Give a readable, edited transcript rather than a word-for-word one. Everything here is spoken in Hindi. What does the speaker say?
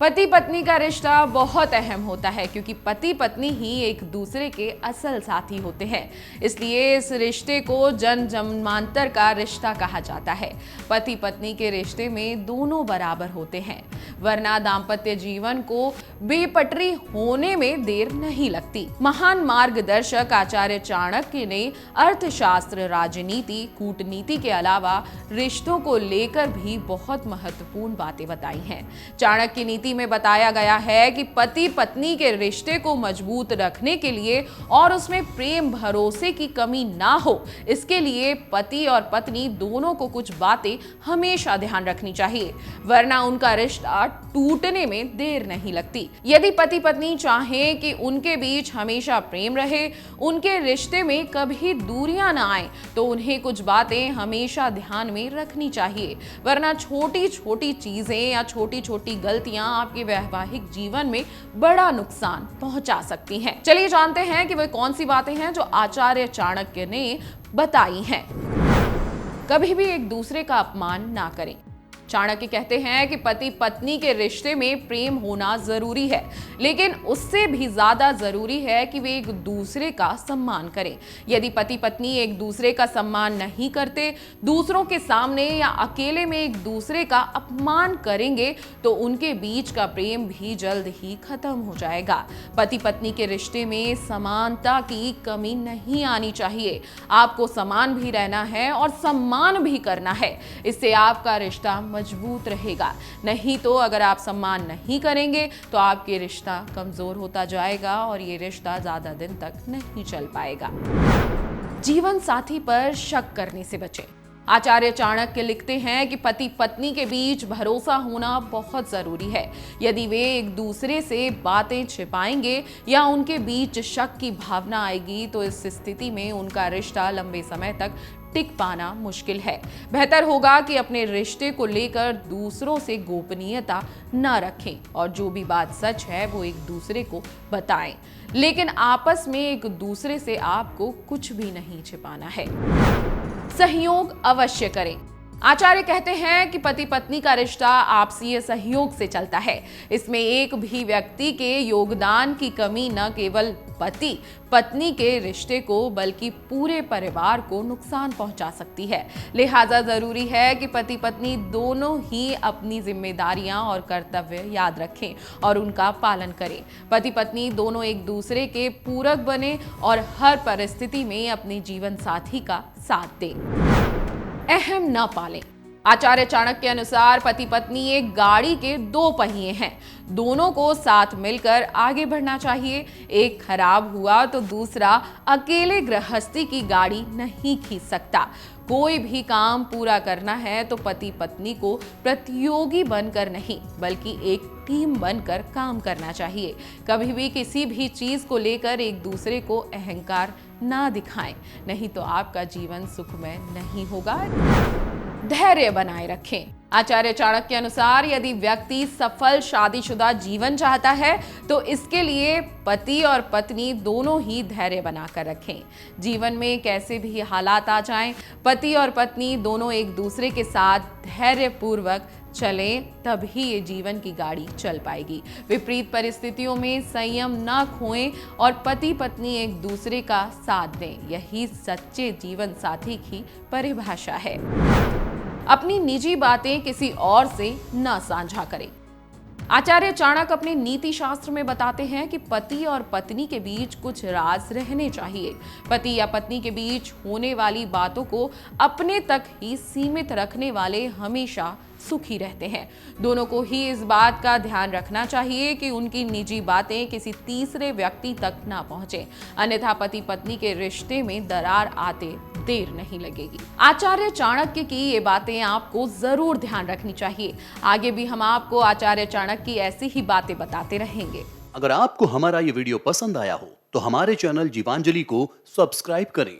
पति पत्नी का रिश्ता बहुत अहम होता है क्योंकि पति पत्नी ही एक दूसरे के असल साथी होते हैं। इसलिए इस रिश्ते को जन जन्मांतर का रिश्ता कहा जाता है। पति पत्नी के रिश्ते में दोनों बराबर होते हैं, वरना दाम्पत्य जीवन को बेपटरी होने में देर नहीं लगती। महान मार्गदर्शक आचार्य चाणक्य ने अर्थशास्त्र, राजनीति, कूटनीति के अलावा रिश्तों को लेकर भी बहुत महत्वपूर्ण बातें बताई हैं। चाणक्य नीति में बताया गया है कि पति पत्नी के रिश्ते को मजबूत रखने के लिए और उसमें प्रेम भरोसे की कमी ना हो, इसके लिए पति और पत्नी दोनों को कुछ बातें हमेशा ध्यान रखनी चाहिए, वरना उनका रिश्ता टूटने में देर नहीं लगती। यदि पति पत्नी चाहें कि उनके बीच हमेशा प्रेम रहे, उनके रिश्ते में कभी दूरियां ना आए, तो उन्हें कुछ बातें हमेशा ध्यान में रखनी चाहिए, वरना छोटी छोटी चीजें या छोटी छोटी गलतियां आपके वैवाहिक जीवन में बड़ा नुकसान पहुंचा सकती हैं। चलिए जानते हैं कि वे कौन सी बातें हैं जो आचार्य चाणक्य ने बताई हैं। कभी भी एक दूसरे का अपमान ना करें। चाणक्य कहते हैं कि पति पत्नी के रिश्ते में प्रेम होना जरूरी है, लेकिन उससे भी ज्यादा जरूरी है कि वे एक दूसरे का सम्मान करें। यदि पति पत्नी एक दूसरे का सम्मान नहीं करते, दूसरों के सामने या अकेले में एक दूसरे का अपमान करेंगे, तो उनके बीच का प्रेम भी जल्द ही खत्म हो जाएगा। पति पत्नी के रिश्ते में समानता की कमी नहीं आनी चाहिए। आपको समान भी रहना है और सम्मान भी करना है। इससे आपका रिश्ता मजबूत रहेगा। नहीं तो अगर आप सम्मान नहीं करेंगे तो आपके रिश्ता कमजोर होता जाएगा और ये रिश्ता ज्यादा दिन तक नहीं चल पाएगा। जीवन साथी पर शक करने से बचें। आचार्य चाणक्य लिखते हैं कि पति पत्नी के बीच भरोसा होना बहुत जरूरी है। यदि वे एक दूसरे से बातें छिपाएंगे या उनके बीच शक की भावना आएगी, तो इस स्थिति में उनका रिश्ता लंबे समय तक टिक पाना मुश्किल है। बेहतर होगा कि अपने रिश्ते को लेकर दूसरों से गोपनीयता न रखें और जो भी बात सच है वो एक दूसरे को बताएं, लेकिन आपस में एक दूसरे से आपको कुछ भी नहीं छिपाना है। सहयोग अवश्य करें। आचार्य कहते हैं कि पति पत्नी का रिश्ता आपसी सहयोग से चलता है। इसमें एक भी व्यक्ति के योगदान की कमी न केवल पति पत्नी के रिश्ते को बल्कि पूरे परिवार को नुकसान पहुंचा सकती है। लिहाजा जरूरी है कि पति पत्नी दोनों ही अपनी जिम्मेदारियां और कर्तव्य याद रखें और उनका पालन करें। पति पत्नी दोनों एक दूसरे के पूरक बने और हर परिस्थिति में अपने जीवन साथी का साथ दें। अहम न पालें। आचार्य चाणक्य के अनुसार पति पत्नी एक गाड़ी के दो पहिए हैं। दोनों को साथ मिलकर आगे बढ़ना चाहिए। एक खराब हुआ तो दूसरा अकेले गृहस्थी की गाड़ी नहीं खींच सकता। कोई भी काम पूरा करना है तो पति पत्नी को प्रतियोगी बनकर नहीं, बल्कि एक टीम बनकर काम करना चाहिए। कभी भी किसी भी चीज को लेकर एक दूसरे को अहंकार ना दिखाएं, नहीं तो आपका जीवन सुखमय नहीं होगा। धैर्य बनाए रखें। आचार्य चाणक्य के अनुसार यदि व्यक्ति सफल शादीशुदा जीवन चाहता है तो इसके लिए पति और पत्नी दोनों ही धैर्य बनाकर रखें। जीवन में कैसे भी हालात आ जाएं, पति और पत्नी दोनों एक दूसरे के साथ धैर्यपूर्वक चलें, तभी ये जीवन की गाड़ी चल पाएगी। विपरीत परिस्थितियों में संयम ना खोएं और पति पत्नी एक दूसरे का साथ दें। यही सच्चे जीवन साथी की परिभाषा है। अपनी निजी बातें किसी और से न साझा करें। आचार्य चाणक्य अपने नीति शास्त्र में बताते हैं कि पति और पत्नी के बीच कुछ राज रहने चाहिए। पति या पत्नी के बीच होने वाली बातों को अपने तक ही सीमित रखने वाले हमेशा सुखी रहते हैं। दोनों को ही इस बात का ध्यान रखना चाहिए कि उनकी निजी बातें किसी तीसरे व्यक्ति तक ना पहुंचे, अन्यथा पति पत्नी के रिश्ते में दरार आते देर नहीं लगेगी। आचार्य चाणक्य की ये बातें आपको जरूर ध्यान रखनी चाहिए। आगे भी हम आपको आचार्य चाणक्य की ऐसी ही बातें बताते रहेंगे। अगर आपको हमारा ये वीडियो पसंद आया हो तो हमारे चैनल जीवांजलि को सब्सक्राइब करें